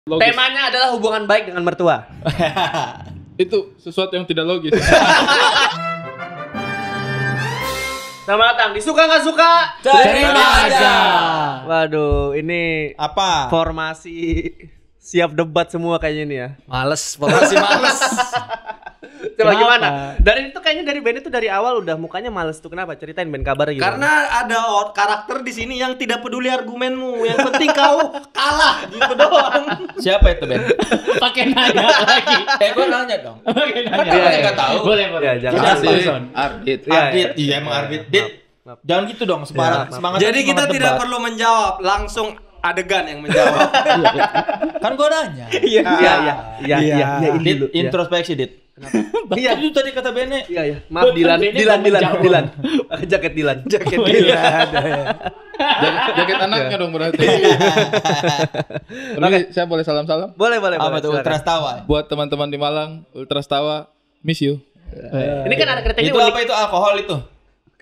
Logis. Temanya adalah hubungan baik dengan mertua. Itu sesuatu yang tidak logis. Selamat datang di Suka Nggak Suka. Terima aja. Waduh, ini Apa? formasi siap debat semua kayaknya nih ya. Males, formasi males. Coba Kenapa? gimana? Dari itu kayaknya dari band itu dari awal udah mukanya males tuh. Kenapa? Ceritain band kabarnya gitu. Karena ada karakter di sini yang tidak peduli argumenmu, yang penting kau kalah gitu doang. Siapa itu, Ben? Pakai nanya lagi. Gue nanya dong. Pakai nanya. Iya, iya. Nggak tahu. Boleh. Ya, jangan. Arbit. Arbit, iya emang arbit. Dit, jangan gitu dong, semangat. Jadi kita tidak perlu menjawab, langsung adegan yang menjawab. Kan gue nanya. Iya. Dit, introspeksi, Dit. Iya. Itu tadi kata Bene. Iya. Maaf Dilan. Pakai jaket Dilan. Jaket Oh, dia. Jaket anaknya dong berarti. Oke, saya boleh salam-salam Boleh. Apa tuh silakan. Ultras Tawa? buat teman-teman di Malang, Ultras Tawa, miss you. Ini kan ada kritiknya Itu unik. apa itu alkohol itu?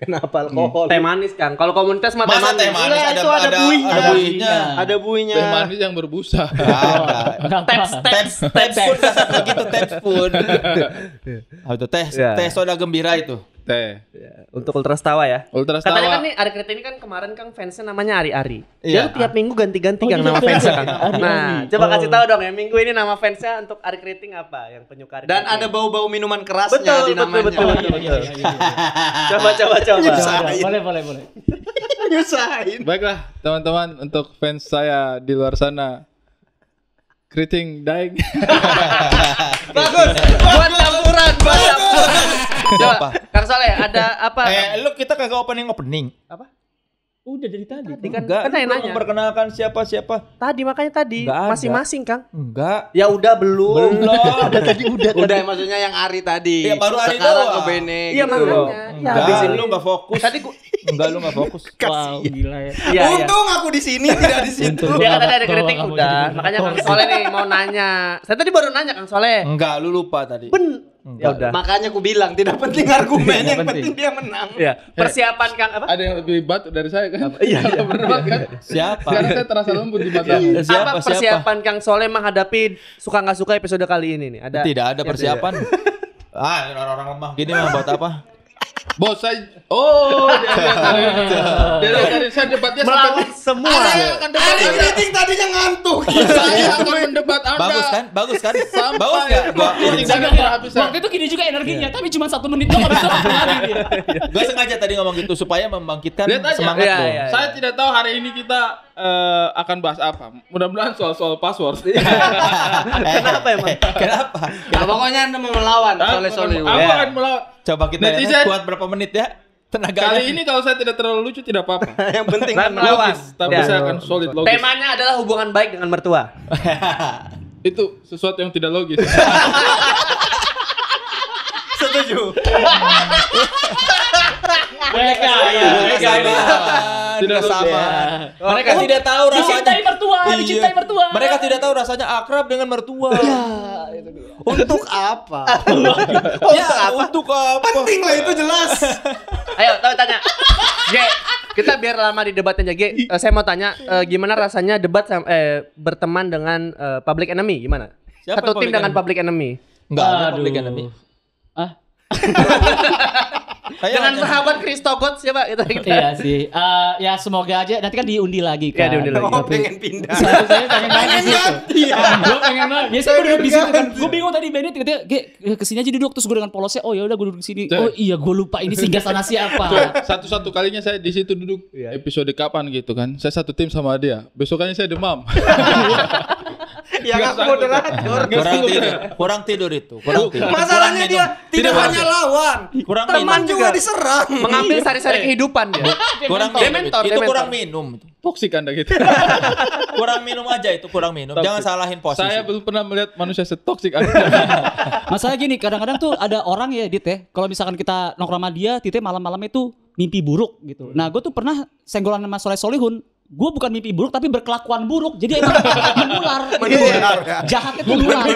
Kenapa alkohol? Teh manis kan. Kalau komunitas mah Masa teh manis Iya, ada itu ada buihnya. ada buihnya. Ada buihnya. Teh manis yang berbusa. Ada. Taps. Taps begitu taps food. Apa itu teh Ya. teh soda gembira itu. Teh. Untuk Ultras Tawa ya. Ultras Katanya Tawa. kan nih Ari Krita ini kan kemarin kan fansnya namanya Ari-Ari. Iya. Dia tuh tiap minggu ganti-ganti Oh, kan gitu nama ya? fansnya kan. Ari-Ari. Nah, coba kasih tahu dong ya minggu ini nama fansnya untuk Ari Kriting apa yang penyuka Ari Dan Kriting. ada bau-bau minuman kerasnya Betul, di namanya. betul. Iya. Coba. Nyusahin. Boleh. Nyusahin. Baiklah, teman-teman, untuk fans saya di luar sana, Kriting Daeng. Bagus. Buat campuran. Coba, Kang Soleh ada apa? Lu kita kagak opening. Apa? Udah dari tadi. Tadi kan Enggak, kan saya belum nanya. memperkenalkan siapa. Tadi makanya tadi Nggak ada. masing-masing Kang. Enggak. Ya udah belum. Tadi Udah maksudnya yang Ari tadi. Iya, baru Ari Sekarang doang. ke Bene. Iya, gitu. makanya. Ya, habis Enggak, ini. lu enggak fokus. Tadi gua Enggak, lu enggak fokus. Wow, gila ya. Iya. Untung aku di sini tidak di situ. Untung. Dia kan tadi ada Kalau kritik kamu udah. jadi Makanya Kang moderator. Soleh nih mau nanya. Saya tadi baru nanya Kang Soleh. Enggak, lu lupa tadi. Ya udah. Makanya aku bilang tidak penting argumen, yang penting dia menang. Ya, persiapan Kang apa? Ada yang lebih batu dari saya kan? Iya. Berdua kan? Siapa? Sekarang saya terasa lembut di matamu. Apa persiapan Kang Soleh menghadapi suka nggak suka episode kali ini nih? Ada? Tidak ada persiapan. Orang-orang lemah gini mah buat apa? Bos saya. Oh, dari saya debatnya Melawan sampai semua. saya akan debat Ari Anda. Kriting tadinya ngantuk. Saya akan mendebat Anda. Bagus kan? Bagus kan? Sampai Bagus enggak? Gua Kriting Jangan Daeng ya. kehabisan. Waktu itu gini juga energinya, tapi cuma 1 menit doang habis itu langsung lari dia. Gua sengaja tadi ngomong gitu supaya membangkitkan Lihat aja. semangat Iya, lo. iya. Saya tidak tahu hari ini kita akan bahas apa. Mudah-mudahan soal password. Kenapa emang? Kenapa? Nah, pokoknya Anda mau melawan Soleh. Aku akan melawan. Coba kita Netizen. lihat kuat berapa menit ya? Tenaganya. Kali ini kalau saya tidak terlalu lucu tidak apa-apa. Yang penting Dan melawan. Logis, tapi Ya. saya akan solid logis. Temanya adalah hubungan baik dengan mertua. Itu sesuatu yang tidak logis. setuju. Mereka Tidak sama. Mereka tidak tahu rasanya. dicintai mertua, dicintai mertua. Mereka tidak tahu rasanya akrab dengan mertua. Untuk apa? Ya, untuk apa? Penting lah itu jelas. Ayo, tanya. G, kita biar lama di debat aja. G, saya mau tanya gimana rasanya debat berteman dengan public enemy gimana? Siapa Satu yang tim public dengan enemy? public enemy. Enggak ada Aduh. public enemy. Ah, Dengan sahabat Kristogot siapa kita gitu. iya sih. Ya semoga aja nanti kan diundi lagi Iya, kan. diundi lagi. Oh, pengen pindah. Saya pengen banget gitu. Gue pengen banget. Biasanya gue duduk di situ kan. ganti. Gue bingung tadi Bennett katanya, kesini aja duduk terus gue dengan polosnya. Oh ya udah gue duduk di sini. Oh iya gue lupa ini singgah sana siapa. Satu-satu kalinya saya di situ duduk. Episode kapan gitu kan? Saya satu tim sama dia. Besokannya saya demam. Yang aku moderator. Kurang tidur itu. Kurang tidur. Masalahnya dia tidak hanya lawan, Kurang teman minum. juga diserang. Mengambil sari-sari kehidupan dia. Kurang Dementor, minum. Itu dementor. kurang minum. Toksik Anda gitu. Kurang minum aja itu kurang minum. Toxic. Jangan salahin posisi. Saya belum pernah melihat manusia setoksik Anda. Masalah gini, kadang-kadang tuh ada orang ya Dit ya. Kalau misalkan kita nongkrong sama dia, Tite malam-malam itu mimpi buruk gitu. Nah gue tuh pernah senggolan sama Soleh Solihun. Gue bukan mimpi buruk tapi berkelakuan buruk. Jadi emang menular. Jahatnya tuh menular.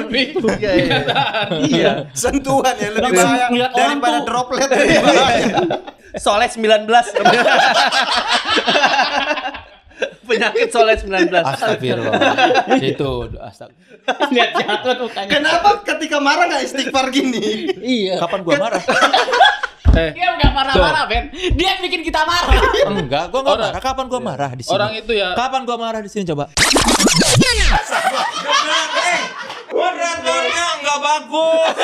Iya. Sentuhan ya lebih Langsung bahaya ngeliat orang daripada tuh. droplet lebih bahaya. Soleh 19. Penyakit soleh 19. Astagfirullah. Itu astagfirullah. Lihat jahat banget mukanya. Kenapa ketika marah nggak istighfar gini? Iya. Kapan gua marah? Dia enggak marah-marah, Ben. Dia bikin kita marah. Enggak, gua enggak marah. Kapan gua marah di sini? Orang itu ya. Kapan gua marah di sini coba? Moderatornya enggak bagus.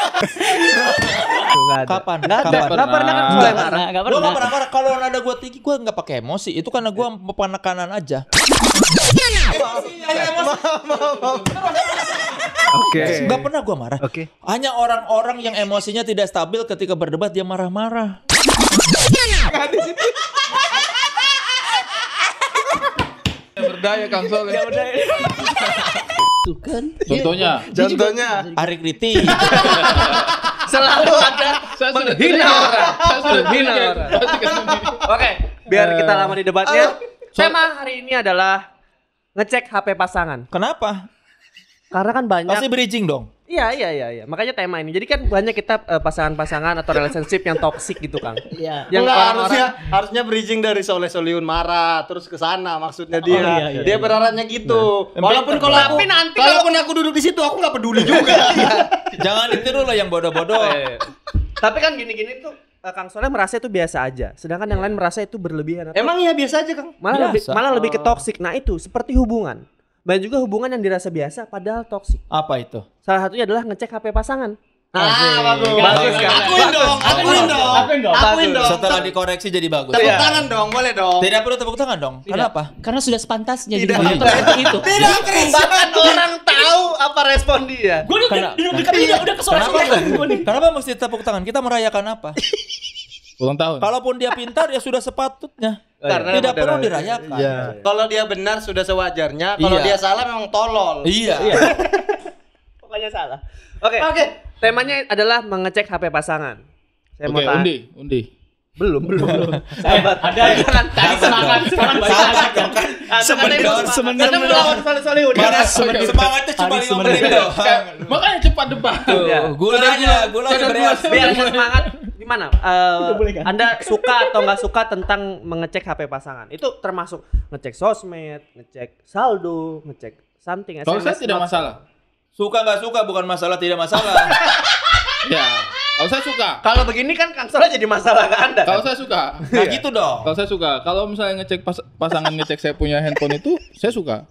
Kapan? Enggak pernah kan soleh marah. Enggak Gua enggak pernah marah. Kalau nada gua tinggi gua enggak pakai emosi. Itu karena gua penekanan aja. Oke. Enggak pernah gua marah. Oke. Hanya orang-orang yang emosinya tidak stabil ketika berdebat dia marah-marah. Berdaya Kang Soleh. Tuh kan. Contohnya. Ari Kriti. Selalu ada Saya sudah menghina orang. Saya sudah Menghina trigger. orang. Oke, biar kita lama di debatnya. Tema hari ini adalah ngecek HP pasangan. Kenapa? Karena kan banyak. Pasti bridging dong. Iya. Makanya tema ini. Jadi kan banyak kita pasangan-pasangan atau relationship yang toksik gitu, Kang. Iya. Yang Enggak, harusnya bridging dari Soleh Solihun marah terus ke sana maksudnya dia. iya. Dia berharapnya gitu. Walaupun kalau aku Tapi nanti kalaupun aku duduk di situ aku nggak peduli juga. Jangan ditiru lah yang bodoh-bodoh. Tapi kan gini-gini tuh Kang Soleh merasa itu biasa aja. Sedangkan yang lain merasa itu berlebihan. Emang iya biasa aja, Kang. Malah lebih ke toksik. Nah itu seperti hubungan. Banyak juga hubungan yang dirasa biasa padahal toksik. Apa itu? Salah satunya adalah ngecek HP pasangan. Bagus. Bagus, Kang. Akuin dong. Setelah dikoreksi jadi bagus. Tepuk tangan dong, boleh dong. Tidak perlu tepuk tangan dong. Kenapa? Karena sudah sepantasnya jadi Tidak. moderator seperti itu. Tidak, Chris. Bahkan orang tahu apa respon dia. Gue dekat dia udah kesel gue nih. Kenapa mesti tepuk tangan? Kita merayakan apa? Ulang tahun. Kalaupun dia pintar ya sudah sepatutnya. Karena Tidak perlu dirayakan. Kalau dia benar sudah sewajarnya, kalau Iya. dia salah memang tolol. Iya. Pokoknya salah. Oke. Temanya adalah mengecek HP pasangan. Saya Oke, mau tanya. undi. Belum. Ada jangan tadi semangat sekarang balik lagi. Sebenarnya melawan Soleh-Solihun. Mana semangatnya cuma Hari 5 menit sebenarnya. doang. Makanya cepat debat. Gulanya beras. Biar semangat gimana? boleh kan? Anda suka atau nggak suka tentang mengecek HP pasangan? Itu termasuk ngecek sosmed, ngecek saldo, ngecek something. Kalau saya SMS, tidak not- masalah. Suka nggak suka bukan masalah tidak masalah. Ya. Kalau saya suka. Kalau begini kan Kang Soleh jadi masalah ke Anda. Kalau saya suka. Nah gitu dong. Kalau saya suka. Kalau misalnya ngecek pasangan ngecek saya punya handphone itu, saya suka.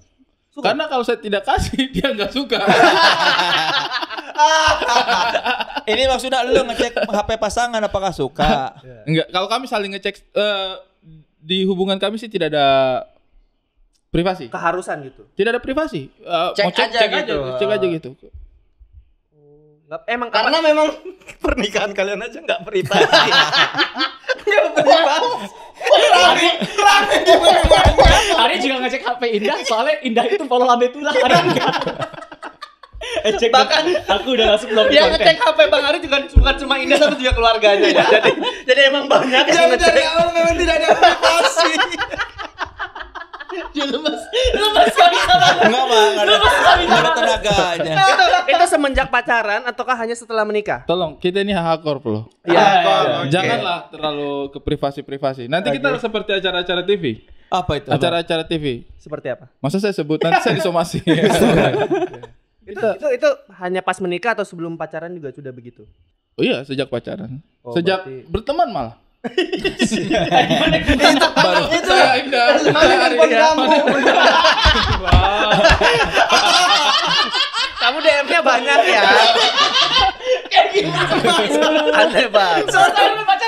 Karena kalau saya tidak kasih, dia nggak suka. Ini maksudnya lu ngecek HP pasangan apakah suka? Enggak. Kalau kami saling ngecek di hubungan kami sih tidak ada privasi. Keharusan gitu. Tidak ada privasi. Cek Mau aja gitu. Cek aja gitu. Emang Karena memang pernikahan kalian aja nggak privasi. Nggak privasi. Rame di mana-mana. Hari juga ngecek HP Indah, soalnya Indah itu follow Lambe Tulah. Hari enggak. Cek Bahkan aku udah masuk belum yang ngecek HP Bang Ari juga bukan cuma Indah tapi juga keluarganya ya. Jadi emang banyak yang Jauh dari ngecek. awal memang tidak ada privasi. Lepas kami sama. Enggak mah, enggak ada tenaganya. Itu semenjak pacaran ataukah hanya setelah menikah? Tolong, kita ini hardcore loh. Iya. Janganlah terlalu ke privasi. Nanti kita seperti acara-acara TV. Apa itu? Acara-acara TV. Seperti apa? Masa saya sebut nanti saya disomasi. Itu hanya pas menikah atau sebelum pacaran juga sudah begitu? Oh iya, sejak pacaran. Oh, Sejak berarti- berteman malah. Baru. Saya Indah. Handphone kamu. Kamu DM-nya banyak ya. Aneh banget.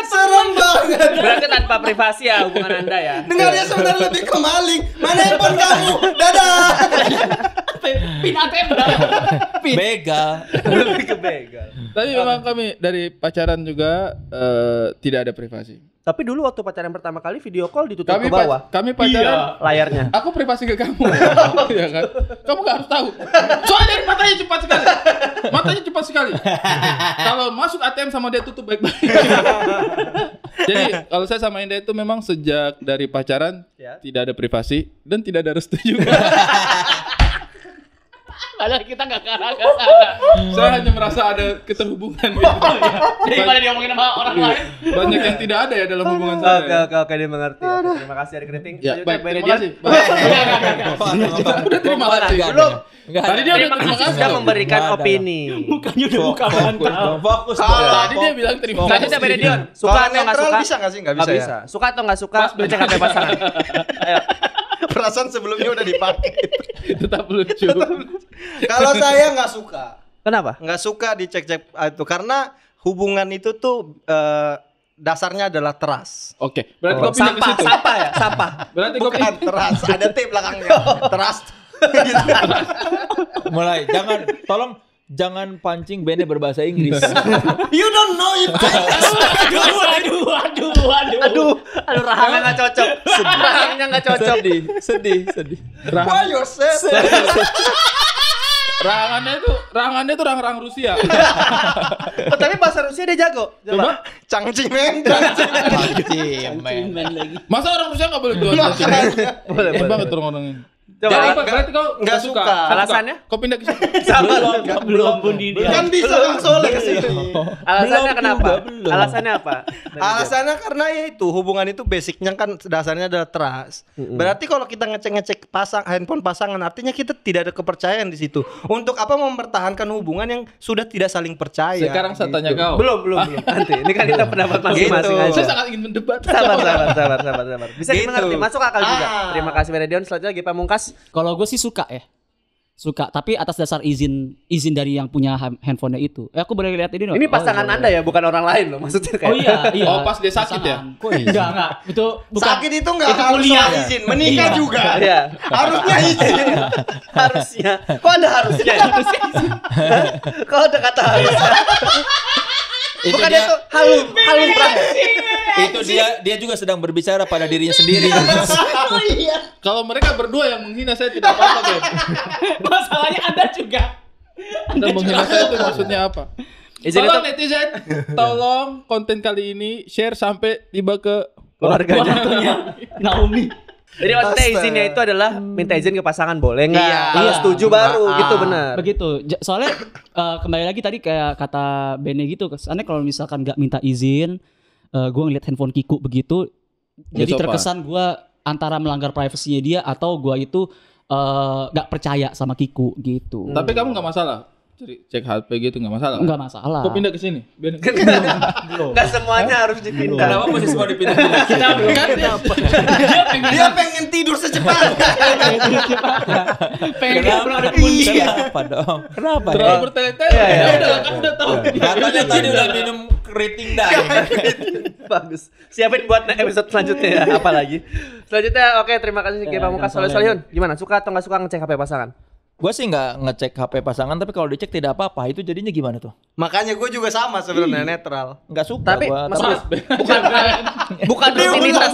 Serem banget. Berarti tanpa privasi ya hubungan Anda ya. Dengarnya sebenarnya lebih ke maling. Mana handphone kamu? Dadah. Pin ATM Begal. Lebih ke begal. Tapi memang kami dari pacaran juga tidak ada privasi. Tapi dulu waktu pacaran pertama kali video call ditutup ke bawah Kami pacaran. layarnya. Aku privasi ke kamu. Iya kan? Kamu gak harus tahu. Soalnya matanya cepat sekali. Matanya cepat sekali. Kalau masuk ATM sama dia tutup baik-baik. Jadi kalau saya sama Indah itu memang sejak dari pacaran Ya. tidak ada privasi dan tidak ada restu juga. Padahal kita nggak ke arah ke sana. Saya hanya merasa ada keterhubungan gitu. Daripada dia ngomongin sama orang lain. Banyak yang tidak ada ya dalam hubungan Oke, saya. oke, dia mengerti. Oke, terima kasih dari Kriting. Ya, Selanjutnya, baik, terima Benedion. kasih. Apa? Udah terima kasih. Belum. Tadi dia udah Terima terima kasih kasih. sudah memberikan Nggak ada. opini. Mukanya udah buka mantap. Fokus. Tadi dia bilang terima kasih. Selanjutnya Benedion. Suka Kalau atau nggak netral suka? bisa nggak sih? Nggak Nggak bisa, bisa. Suka atau nggak suka? Ngecek HP pasangan. Ayo. ya? Perasaan sebelumnya udah dipakai. Tetap lucu. Kalau saya nggak suka. Kenapa? Nggak suka dicek-cek itu karena hubungan itu tuh dasarnya adalah trust. Oke, berarti kau pindah ke Sampah, situ. sampah ya, sampah. Berarti kau Bukan trust, ada T belakangnya. Trust. Mulai, tolong jangan pancing Bene berbahasa Inggris. You don't know it. Aduh, rahangnya nggak cocok. Rahangnya nggak cocok. sedih. Why you're sad? Rangannya itu rang-rang Rusia. Oh, tapi bahasa Rusia dia jago. Coba. Cangcimen. Masa orang Rusia nggak boleh jual? Boleh, Eh banget orang ini. Coba. Jadi apa? Berarti kau nggak suka. Alasannya? Kau pindah ke situ. Belum pun di dia. Kan bisa Bang Soleh ke sini. Alasannya Belum kenapa? juga, belum. Alasannya apa? Alasannya karena ya itu hubungan itu basicnya kan dasarnya adalah trust. Berarti kalau kita ngecek handphone pasangan artinya kita tidak ada kepercayaan di situ. Untuk apa mempertahankan hubungan yang sudah tidak saling percaya? Sekarang saya tanya kau. Belum. Nanti. Ini kan kita pendapat masing-masing Gitu. aja. Saya sangat ingin mendebat. Sabar. Bisa Gitu. dimengerti, masuk akal juga. Ah. Terima kasih Benedion. Selanjutnya lagi Pamungkas. Kalau gue sih suka ya. Suka, tapi atas dasar izin dari yang punya handphonenya itu. Aku boleh lihat ini dong. Ini pasangan Anda ya, bukan orang lain loh. Maksudnya kayak. Oh iya. Oh, pas dia sakit ya? Pasangan. Kok enggak. Itu bukan. Sakit itu nggak itu harus kuliah. izin, menikah Iya. juga. Iya. Harusnya izin. Harusnya. Kok ada harusnya? Ya? Kok ada kata harusnya? Itu Bukan dia, itu halum pramu. itu dia juga sedang berbicara pada dirinya sendiri. Kalau mereka berdua yang menghina saya tidak apa-apa, Beb. Masalahnya Anda juga. Anda menghina saya itu maksudnya apa? Izin Tolong itu netizen, tolong konten kali ini share sampai tiba ke keluarganya. Naomi. Jadi maksudnya Astaga. izinnya itu adalah minta izin ke pasangan boleh nggak? Iya. Kalau setuju baru gitu benar. Begitu. Soalnya kembali lagi tadi kayak kata Bene gitu. Kesannya kalau misalkan nggak minta izin, gue ngeliat handphone Kiku begitu, jadi sopan. terkesan gue antara melanggar privasinya dia atau gue itu nggak percaya sama Kiku gitu. Tapi kamu nggak masalah? Jadi cek HP gitu nggak masalah? Nggak masalah. Kau pindah ke sini? Biar Nggak semuanya harus dipindah. Kenapa mesti semua dipindah? Kita belum. Dia pengen tidur secepatnya. Pengen ada kundi. Kenapa dong? Kenapa? terlalu bertele-tele. Ya udah, kan udah tahu. Katanya tadi udah minum keriting dah. Bagus. Siapin buat episode selanjutnya ya. Apa lagi? Selanjutnya oke, terima kasih Ki Pamungkas Solihun. Gimana? Suka atau nggak suka ngecek HP pasangan? Gue sih nggak ngecek HP pasangan, tapi kalau dicek tidak apa-apa. Itu jadinya gimana tuh? Makanya gue juga sama sebenarnya netral. Nggak suka. Tapi gua. maksudnya bukan rutinitas.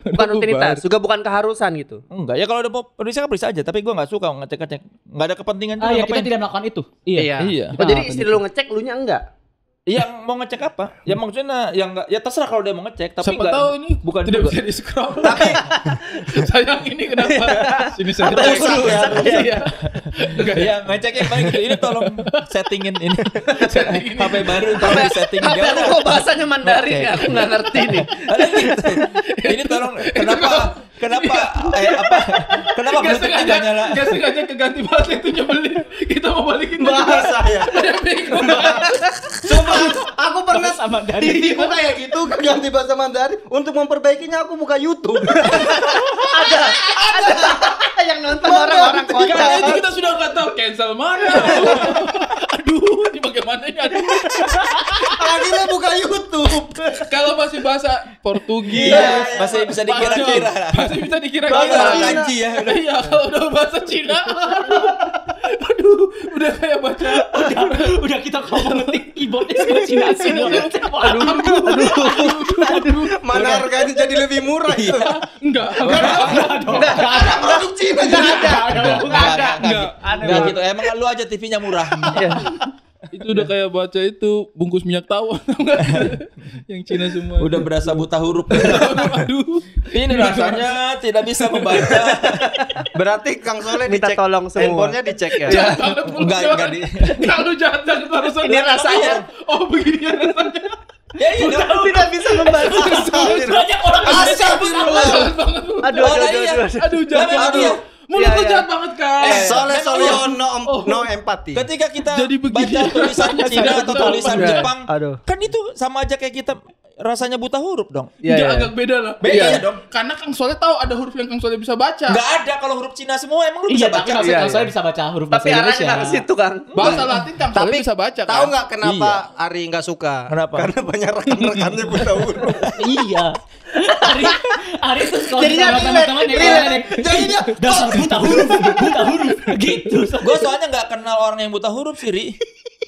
Bukan rutinitas, juga bukan keharusan gitu. Enggak, ya kalau udah mau periksa aja. Tapi gue nggak suka ngecek-ngecek. Nggak ada kepentingan juga. Ya kita ngapain. tidak melakukan itu. Iya. Iya. Oh, jadi istri lu ngecek, lu nya enggak? Yang mau ngecek apa? Ya maksudnya yang nggak, ya terserah kalau dia mau ngecek. Tapi Siapa nggak, tahu ini bukan tidak juga. bisa di scroll. Tapi sayang ini kenapa? Sini saya Rusak ya? Iya. Enggak ya. Ya ngecek yang baik gitu. Ini tolong settingin ini. HP baru tolong di setting. HP aku kok bahasanya Mandarin ya? Aku nggak ngerti nih. Ini tolong kenapa Bluetooth tidak nyala? Gak sengaja keganti bahasa itu nyebelin. Kita mau balikin Bahasa ya. Bingung. Sumpah, aku pernah Sama dari TV ku kayak gitu ganti bahasa Mandarin. Untuk memperbaikinya aku buka YouTube. Ada yang nonton orang-orang Karena kota. itu kita sudah nggak tahu cancel mana. Aduh, ini bagaimana ini? Aduh. Akhirnya buka YouTube. Kalau masih bahasa Portugis, Iya, masih bisa dikira-kira. masih bisa dikira-kira. Bahasa Cina. Kanji ya. Iya, kalau udah bahasa Cina, aduh, udah kayak baca. Udah kita ngomong ngetik keyboardnya semua Cina semua. Mana harganya jadi lebih murah itu? Enggak. Ada produk Cina jadi ada. Enggak gitu. Emang lu aja TV-nya murah. Itu udah kayak baca itu bungkus minyak tawon. Yang Cina semua. Udah berasa buta huruf. Aduh. Ini rasanya tidak bisa membaca. Berarti Kang Soleh Minta dicek tolong semua. handphonenya dicek ya. Enggak di. Kalau jahat jangan harus Ini rasanya. Oh begini rasanya. Ya iya dong. Tidak bisa membaca. Banyak orang Astagfirullah. Aduh jahat Tapi banget. iya. Mulut lu jahat banget kan. Soleh memang Solihun no empati. Ketika kita Jadi begini. baca tulisan Cina atau tulisan Iya. Jepang, Aduh. kan itu sama aja kayak kita rasanya buta huruf dong. Iya, Nggak, iya. agak beda lah. Beda Iya. dong. Karena Kang Soleh tahu ada huruf yang Kang Soleh bisa baca. Enggak ada kalau huruf Cina semua emang lu Iya, bisa tapi baca. maksudnya Iya, kalau saya iya. bisa baca huruf bahasa Tapi arahnya Indonesia. nggak ke situ, Kang. Bahasa Latin Kang Soleh Tapi bisa baca kan. tahu nggak kenapa Ari nggak suka? Kenapa? Karena banyak rekan-rekannya buta huruf. Iya. Ari itu sekolah Jadinya sama teman-teman ya kan. Jadinya Dasar buta huruf gitu. gue soalnya nggak kenal orang yang buta huruf sih, Ri.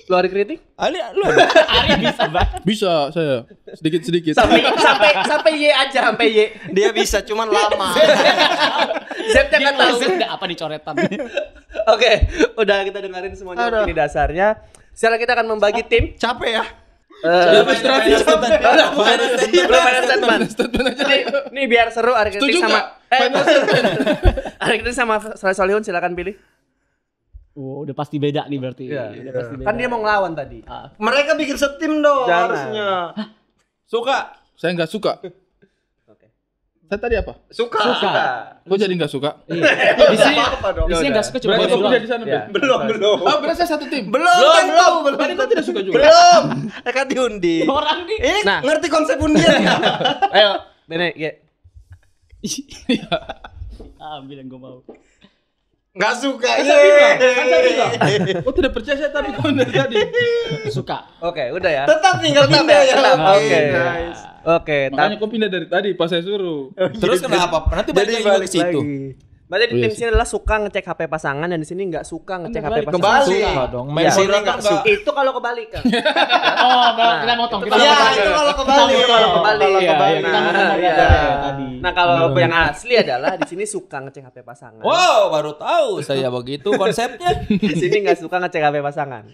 Lu hari kritik? Ali, lu Ari bisa banget. Bisa saya sedikit-sedikit. Sampai Y aja, sampai Y. Dia bisa cuman lama. Z-nya Dia nggak tahu. tahu apa dicoretan. Oke, udah kita dengerin semuanya Aduh. opini dasarnya. Sekarang kita akan membagi tim. Capek ya. Belum Belum ada statement. Statement aja. Nih biar seru Ari kritik Setuju sama nggak? Final statement. Ari kritik sama Soleh Solihun silakan pilih. Oh, udah pasti beda nih berarti. Iya. Udah pasti beda. Kan dia mau ngelawan tadi. Mereka bikin setim dong Jangan. harusnya. suka. Saya nggak suka. Oke. Saya tadi apa? Suka. Kok jadi nggak suka? Iya. Di sini apa dong? di sini enggak suka cuma Berarti boleh fokus doang. di sana. Ya. Ben. Belum. Oh, berarti saya satu tim. Belum. Berarti kau tidak suka juga. Belum. Mereka diundi. Orang nih. Ini Nah. ngerti konsep undian ya? Ayo, Bene, G. Ambil yang gue mau. Nggak suka. Kan saya bilang. Oh tidak percaya saya tapi kau dari tadi. Suka. Oke, udah ya. Tetap tinggal pindah ya. Tetap. Oke. Nice. Oke, Makanya kau pindah dari tadi pas saya suruh. Terus kenapa? Nanti balik lagi ke situ. berarti di Oh, iya tim sih. sini adalah suka ngecek HP pasangan dan di sini nggak suka ngecek HP pasangan. Kembali. Suka dong. Main Iya. bola Sini kan nggak enggak. Itu kalau kebalik kan. Oh, kita motong. Kita Ya, motong. itu kalau kembali. Itu kalau kebalik. Iya, iya, kembali. kita motong Iya. tadi. Nah, kalau yang asli adalah di sini suka ngecek HP pasangan. Wow, baru tahu saya begitu konsepnya. Di sini nggak suka ngecek HP pasangan.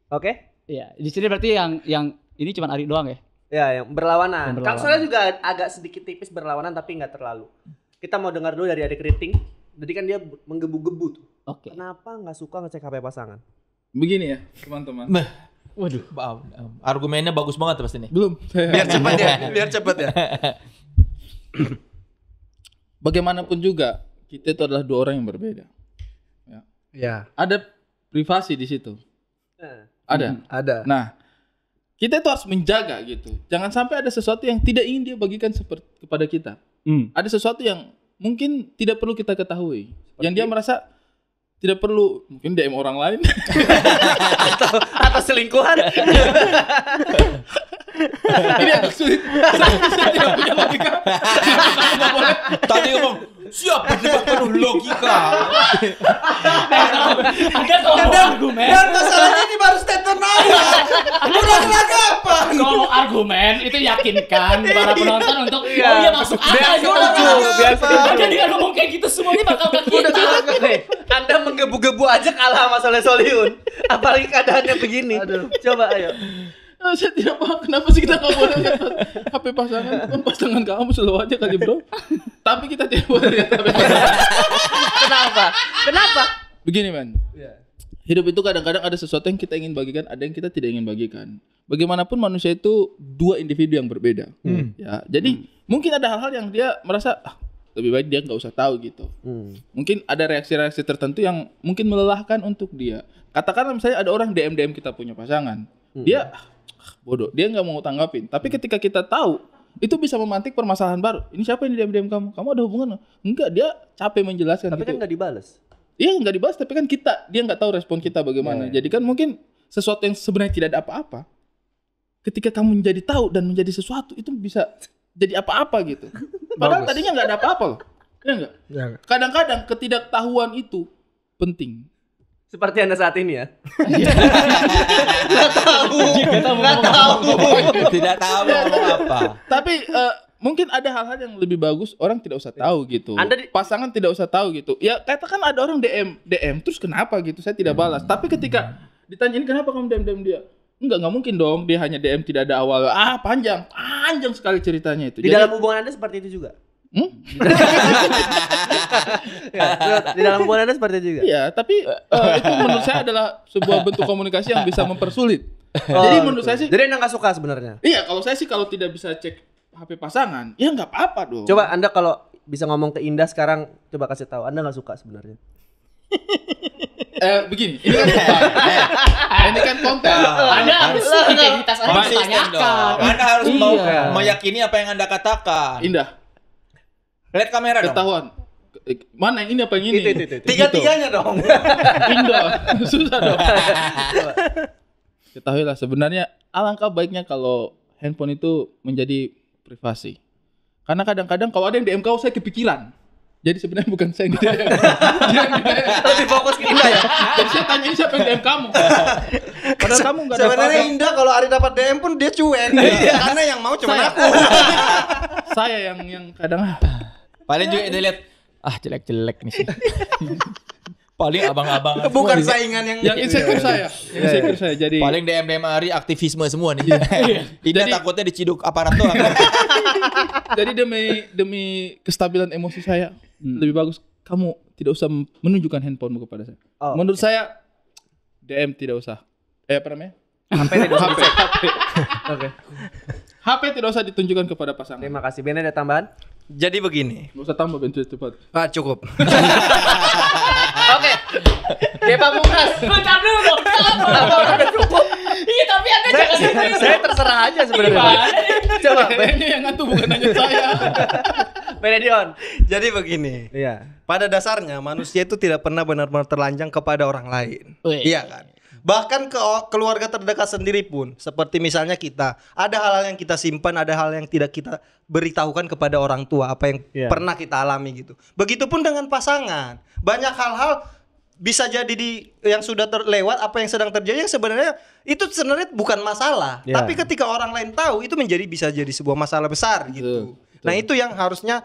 Oke? Iya, di sini berarti yang ini cuma Ari doang ya? Ya, yang berlawanan. Yang Kang berlawanan. Soleh juga agak sedikit tipis berlawanan tapi nggak terlalu. Kita mau dengar dulu dari adik Riting. Jadi kan dia menggebu-gebu tuh. Oke. Kenapa nggak suka ngecek HP pasangan? Begini ya, teman-teman. Waduh. Argumennya bagus banget pasti nih. Belum. Biar cepat ya. Biar cepat ya. Bagaimanapun juga, kita itu adalah dua orang yang berbeda. Ya, Ada privasi di situ. Nah, Ada. ada. Nah, kita itu harus menjaga gitu. Jangan sampai ada sesuatu yang tidak ingin dia bagikan kepada kita. Ada sesuatu yang mungkin tidak perlu kita ketahui. Yang dia merasa tidak perlu, mungkin DM orang lain. atau selingkuhan? Ini agak sulit. Saya tidak punya logika. Tadi ngomong siap berdebat penuh logika. Ada ngomong argumen. Dan masalahnya ini baru statement awal. Udah apa? Ngomong argumen itu yakinkan para penonton untuk oh iya masuk Biar akal setuju, biar setuju. Ada dia ngomong kayak gitu semuanya bakal ke kita. Nih, Anda menggebu-gebu aja kalah sama Soleh Solihun. Apalagi keadaannya begini. Coba ayo. Saya tidak paham kenapa sih kita nggak boleh lihat HP pasangan. Kan pasangan kamu selalu aja kali bro. Tapi kita tidak boleh lihat HP pasangan. Kenapa? Begini man. Hidup itu kadang-kadang ada sesuatu yang kita ingin bagikan, ada yang kita tidak ingin bagikan. Bagaimanapun manusia itu dua individu yang berbeda. Ya, jadi mungkin ada hal-hal yang dia merasa lebih baik dia nggak usah tahu gitu. Mungkin ada reaksi-reaksi tertentu yang mungkin melelahkan untuk dia. Katakanlah misalnya ada orang DM kita punya pasangan, dia bodoh, dia nggak mau tanggapin. Tapi ketika kita tahu, itu bisa memantik permasalahan baru. Ini siapa yang di DM kamu? Kamu ada hubungan? Enggak, dia capek menjelaskan Tapi gitu. kan nggak dibalas. Iya nggak dibahas, tapi kan dia nggak tahu respon kita bagaimana. Jadi kan mungkin sesuatu yang sebenarnya tidak ada apa-apa, ketika kamu menjadi tahu dan menjadi sesuatu itu bisa jadi apa-apa gitu. Padahal tadinya nggak ada apa-apa loh. Iya nggak? Kadang-kadang ketidaktahuan itu penting. Seperti Anda saat ini ya. Tidak tahu ngomong apa. Tapi mungkin ada hal-hal yang lebih bagus orang tidak usah tahu gitu. Pasangan tidak usah tahu gitu. Ya katakan ada orang DM terus kenapa gitu? Saya tidak balas. Tapi ketika Ditanyain kenapa kamu DM dia? Nggak mungkin dong. Dia hanya DM tidak ada awal. Panjang sekali ceritanya itu. Di dalam hubungan Anda seperti itu juga? Di dalam hubungan Anda seperti itu juga? Iya, tapi itu menurut saya adalah sebuah bentuk komunikasi yang bisa mempersulit. Jadi menurut saya sih. Jadi Anda nggak suka sebenarnya? Iya, kalau saya sih kalau tidak bisa cek HP pasangan, ya nggak apa-apa dong. Coba Anda kalau bisa ngomong ke Indah sekarang, coba kasih tahu Anda nggak suka sebenarnya. Begini, ini kan konten. Ini kan konten. Anda harus integritas Anda Konsisten dong. ditanyakan. Anda harus mau Iya. meyakini apa yang Anda katakan. Indah, Lihat kamera dong. ketahuan. Mana yang ini apa yang ini? Itu. Tiga-tiganya dong. Indah, susah dong. Ketahuilah sebenarnya alangkah baiknya kalau handphone itu menjadi privasi. Karena kadang-kadang kalau ada yang DM kau saya kepikiran. Jadi sebenarnya bukan saya yang di-DM. Lebih fokus ke Indah ya? Jadi saya tanya ini siapa yang DM kamu? Padahal kamu nggak ada Sebenarnya apa-apa. Indah kalau Ari dapat DM pun dia cuek. Karena yang mau cuma Saya. aku. Saya yang kadang Paling juga dia lihat jelek-jelek nih sih. Paling abang-abang. Bukan saingan yang insecure saya. Yang insecure saya. Jadi Paling DM Ari aktivisme semua nih. Tidak takutnya diciduk aparat doang. jadi demi kestabilan emosi saya lebih bagus kamu tidak usah menunjukkan handphonemu kepada saya. Oh, Menurut saya DM tidak usah. Apa namanya? HP tidak usah dicek. Oke. HP tidak usah ditunjukkan kepada pasangan. Terima kasih. Ben, ada tambahan? Jadi begini. Nggak usah tambah bentuk cepat. Cukup. Oke. Dia Pamungkas. Bentar dulu dong. Apa udah cukup? Iya tapi Anda jangan serius. Saya terserah aja sebenarnya. Gimana nih? Coba Ini yang ngatur bukan hanya saya. Benedion. Jadi begini. Iya. Pada dasarnya manusia itu tidak pernah benar-benar telanjang kepada orang lain. Wih. Iya kan? Bahkan ke keluarga terdekat sendiri pun, seperti misalnya kita, ada hal-hal yang kita simpan, ada hal yang tidak kita beritahukan kepada orang tua, apa yang pernah kita alami gitu. Begitupun dengan pasangan. Banyak hal-hal bisa jadi yang sudah terlewat, apa yang sedang terjadi yang sebenarnya itu sebenarnya bukan masalah. Tapi ketika orang lain tahu, itu bisa jadi sebuah masalah besar gitu. Nah, itu yang harusnya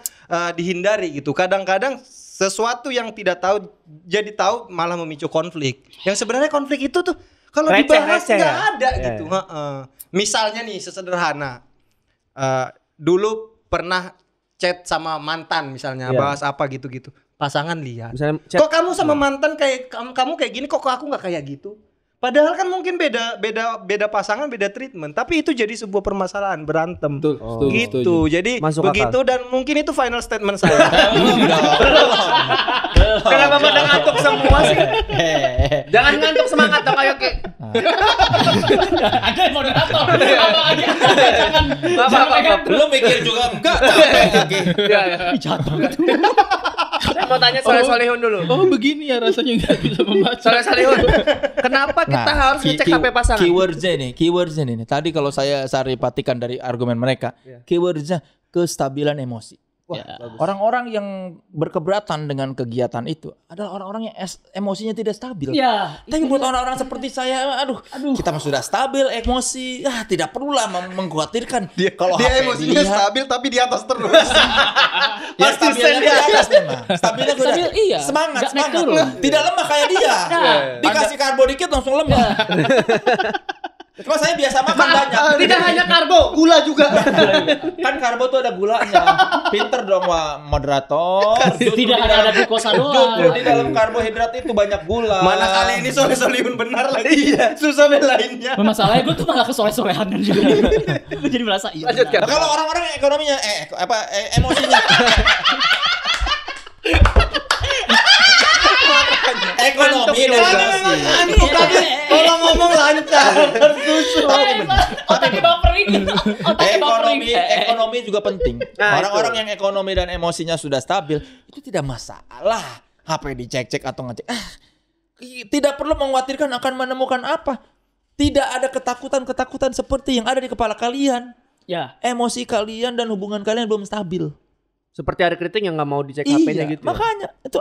dihindari gitu. Kadang-kadang sesuatu yang tidak tahu jadi tahu malah memicu konflik. Yang sebenarnya konflik itu tuh kalau dibahas nggak ada gitu. Misalnya nih sesederhana, dulu pernah chat sama mantan misalnya, bahas apa gitu-gitu. Pasangan lihat. Misalnya Kok kamu sama mantan kayak kamu kayak gini, kok aku nggak kayak gitu? Padahal kan mungkin beda pasangan, beda treatment, tapi itu jadi sebuah permasalahan, berantem. Betul, Gitu. Jadi Masuk begitu akal. dan mungkin itu final statement saya. Kenapa pada ngantuk semua sih? Jangan ngantuk, semangat dong, ayo Ki. Ada moderator. Apa aja? Jangan. Belum mikir juga enggak capek. Jatuh. Saya mau tanya Soleh Solihun dulu. Oh begini ya rasanya nggak bisa membaca. Soleh Solihun, kenapa kita harus ngecek HP pasangan? Keywordsnya nih. Tadi kalau saya saripatikan dari argumen mereka, keywordsnya kestabilan emosi. Ya. Orang-orang yang berkeberatan dengan kegiatan itu adalah orang-orang yang emosinya tidak stabil. Ya. Tapi buat orang-orang seperti saya, aduh, kita mah sudah stabil emosi, tidak perlulah mengkhawatirkan. Kalau Dia HP emosinya dilihat, stabil tapi di atas terus. ya stabilnya di atas memang. Stabilnya gue Stabil, iya. semangat, Nggak naik semangat. turun. Tidak lemah kayak dia. Dikasih karbo dikit langsung lemah. Cuma saya biasa makan banyak. Tidak hanya karbo, gula juga. Kan karbo tuh ada gulanya. Pinter dong wah moderator. Tidak ada glukosa doang. Justru di dalam karbohidrat itu banyak gula. Mana kali ini Soleh Solihun benar lagi. Susah belainnya. Masalahnya gue tuh malah kesole-solehan juga. Gue jadi merasa iya. Lanjutkan. Nah, kalau orang-orang yang ekonominya emosinya ekonomi dan emosi. Kalau ngomong lancar, tersusun. Otaknya bapering. Otaknya bapering. Ekonomi juga penting. Nah, Orang-orang yang ekonomi dan emosinya sudah stabil itu tidak masalah. HP dicek-cek atau ngecek. Tidak perlu mengkhawatirkan akan menemukan apa. Tidak ada ketakutan-ketakutan seperti yang ada di kepala kalian. Ya. Emosi kalian dan hubungan kalian belum stabil. Seperti ada kritik yang nggak mau dicek HP-nya gitu. Ya? Makanya itu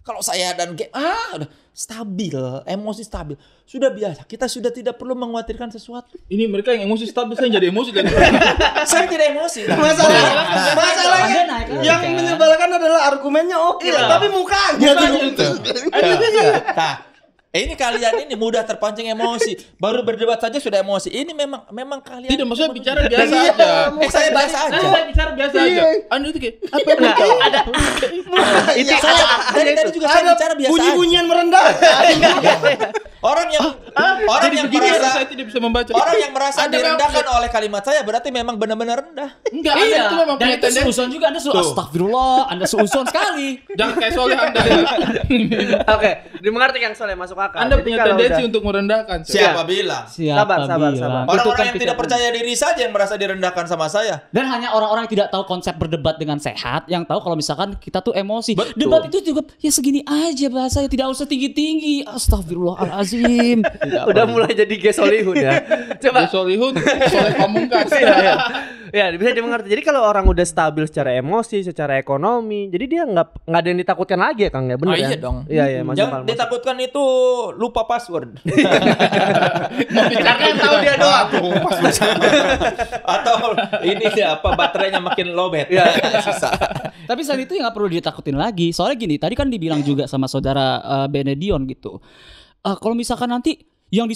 kalau saya dan udah stabil, emosi stabil. Sudah biasa, kita sudah tidak perlu mengkhawatirkan sesuatu. Ini mereka yang emosi stabil, saya jadi emosi dan Saya tidak emosi. Masalahnya Anda naik lagi, yang kan? menyebalkan adalah argumennya oke lah, tapi mukanya tuh. Nah, Ini kalian ini mudah terpancing emosi. Baru berdebat saja sudah emosi. Ini memang kalian. Tidak, maksudnya bicara biasa aja. Saya biasa aja. Saya bicara biasa aja. Anda itu kayak apa yang Nggak, ada Itu Dari tadi juga saya bicara biasa aja. bunyi-bunyian merendah. Orang yang begini, merasa saya tidak bisa membaca. orang yang merasa Anda direndahkan oleh kalimat saya berarti memang benar-benar rendah. Enggak, Anda itu memang Dan punya itu tendensi. seuzon juga, Anda astagfirullah, Anda seuzon sekali. Jangan kayak Soleh Anda ya. Oke, dimengerti Kang Soleh masuk akal. Anda Jadi punya kalau tendensi udah- untuk merendahkan. Siapa bilang? Siapa Sabar. bilang? Orang-orang kan yang tidak percaya diri saja yang merasa direndahkan sama saya. Dan hanya orang-orang yang tidak tahu konsep berdebat dengan sehat, yang tahu kalau misalkan kita tuh emosi. Betul. Debat itu juga ya segini aja bahasanya, tidak usah tinggi-tinggi. Astagfirullahalazim. udah mulai jadi gesolihun ya. Coba Solihun, Soleh Pamungkas. ya bisa dimengerti. Jadi kalau orang udah stabil secara emosi, secara ekonomi, jadi dia nggak ada yang ditakutkan lagi ya Kang ya, benar ya? Iya dong. Iya masuk Yang akal, masuk. ditakutkan itu lupa password. Karena yang tahu dia doang. Atau ini siapa baterainya makin lowbat. Iya. Susah. Tapi selain itu ya nggak perlu ditakutin lagi. Soalnya gini, tadi kan dibilang juga sama saudara Benedion gitu. Kalau misalkan nanti yang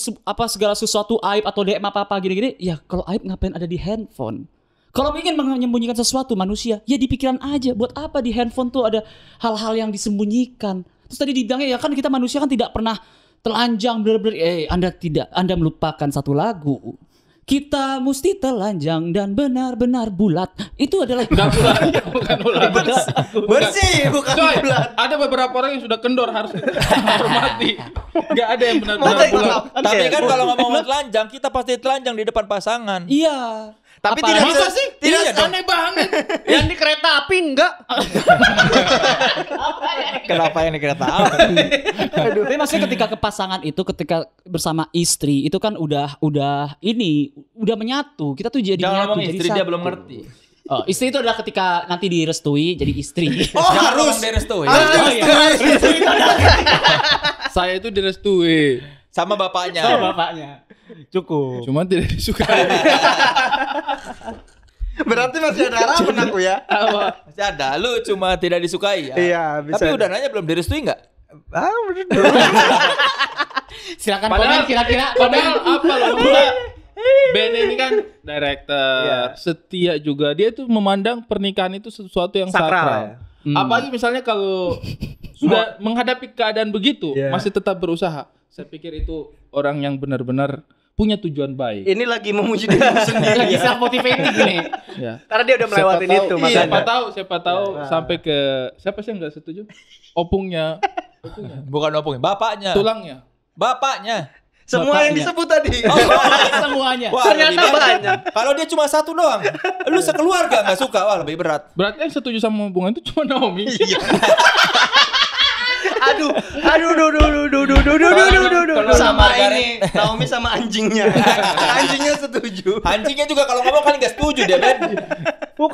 segala sesuatu aib atau DM apa gini-gini, ya kalau aib ngapain ada di handphone? Kalau ingin menyembunyikan sesuatu manusia, ya di pikiran aja. Buat apa di handphone tuh ada hal-hal yang disembunyikan? Terus tadi dibilangnya ya kan kita manusia kan tidak pernah telanjang bener-bener. Anda melupakan satu lagu. Kita mesti telanjang dan benar-benar bulat. Itu adalah Bukan ular. Bersih, bukan Coy, bulat. ada beberapa orang yang sudah kendor harus hormati. Enggak ada yang benar-benar Mau bulat. Tapi kan kalau ngomong telanjang, kita pasti telanjang di depan pasangan. Iya. Tapi Apa- tidak Masa sih? Iya Tidak, dong. aneh banget. Yang di kereta api enggak? Kenapa yang di kereta api? Tapi maksudnya ketika kepasangan itu, ketika bersama istri itu kan udah menyatu. Kita tuh jadi Jangan menyatu, ngomong jadi istri, dia satu. belum ngerti. Oh, istri itu adalah ketika nanti direstui jadi istri. Jangan ngomong direstui. Saya itu direstui. Sama bapaknya. bapaknya. Cukup. Cuma tidak disukai. Berarti masih ada harapan aku ya. Masih ada, lu cuma tidak disukai ya. Iya, bisa. Tapi udah nanya belum direstui nggak? Silakan Padahal- komen kira-kira Padahal apa loh? Maksudnya, Ben ini kan director, Iya. setia juga. Dia tuh memandang pernikahan itu sesuatu yang Sakral, sakral. ya? Apalagi misalnya kalau sudah menghadapi keadaan begitu, Iya. masih tetap berusaha. Saya pikir itu orang yang benar-benar punya tujuan baik. Ini lagi memuji diri sendiri. lagi self motivating nih. Ya. Karena dia udah melewatin Siapa itu tahu- makanya. Siapa tahu sampai ke siapa sih yang nggak setuju? Opungnya, Bukan opungnya, bapaknya. tulangnya. Bapaknya. Semua yang Bapaknya. disebut tadi. Semuanya. Wah, Ternyata lebih berat. banyak. Kalau dia cuma satu doang, lu sekeluarga nggak suka, wah lebih berat. Berarti yang setuju sama hubungan itu cuma Naomi. Aduh, Kalau Sama Margaret- ini Naomi sama anjingnya. Anjingnya setuju. Anjingnya juga kalau ngomong kan nggak setuju dia, Ben.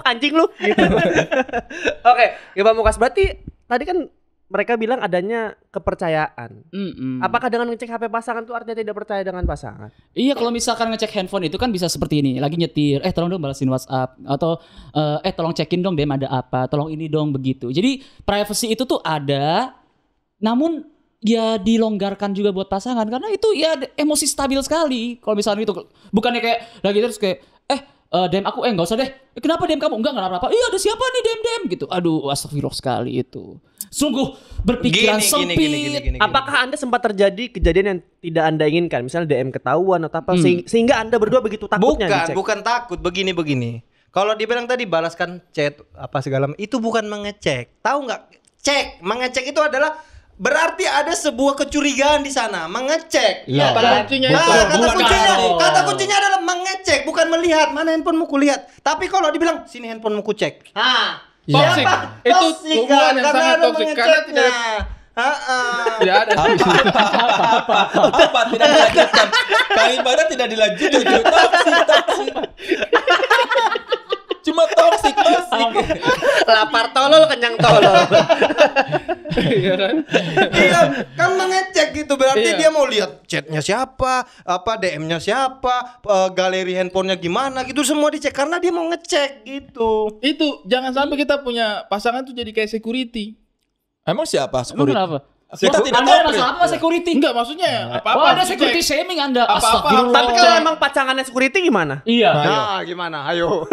anjing lu gitu. Oke, ya Pak Mukas, berarti tadi kan mereka bilang adanya kepercayaan. Apakah dengan ngecek HP pasangan itu artinya tidak percaya dengan pasangan? Iya, kalau misalkan ngecek handphone itu kan bisa seperti ini, lagi nyetir, tolong dong balasin WhatsApp, atau tolong cekin dong DM ada apa, tolong ini dong begitu. Jadi privacy itu tuh ada, namun ya dilonggarkan juga buat pasangan karena itu ya emosi stabil sekali. Kalau misalnya itu bukannya kayak lagi terus kayak DM aku nggak usah deh. Kenapa DM kamu? Enggak apa-apa. Iya, ada siapa nih DM gitu. Aduh, astagfirullah sekali itu. Sungguh berpikiran sempit. Gini. Apakah Anda sempat terjadi kejadian yang tidak Anda inginkan? Misalnya DM ketahuan atau apa sehingga Anda berdua begitu takutnya ngecek? Bukan takut, begini. Kalau dibilang tadi balaskan chat apa segala itu bukan mengecek. Tahu nggak? Cek, mengecek itu adalah berarti ada sebuah kecurigaan di sana, mengecek. Iya. Kata kuncinya Nah, itu. kata kuncinya adalah mengecek, bukan melihat. Mana handphonemu ku lihat. Tapi kalau dibilang sini handphonemu ku cek. Toxic. Itu Toxic, hubungan yang karena sangat ada toxic karena tidak tidak ada. Apa tidak dilanjutkan? Kalimatnya tidak dilanjutkan. Toksik. Cuma toksik. Lapar tolol, kenyang tolol. Iya kan? Iya, kan mengecek gitu berarti Iya. dia mau lihat chatnya siapa, apa DM-nya siapa, galeri handphonenya gimana gitu semua dicek karena dia mau ngecek gitu. Itu jangan sampai kita punya pasangan tuh jadi kayak security. Emang siapa? Emang kenapa? Kita tidak Anda ada tahu. masalah apa security? Enggak, maksudnya apa-apa. Oh, ada dicek. security shaming Anda. Apa-apa. Astagfirullah. Tapi kalau emang pacangannya security gimana? Iya. Nah, gimana? Ayo.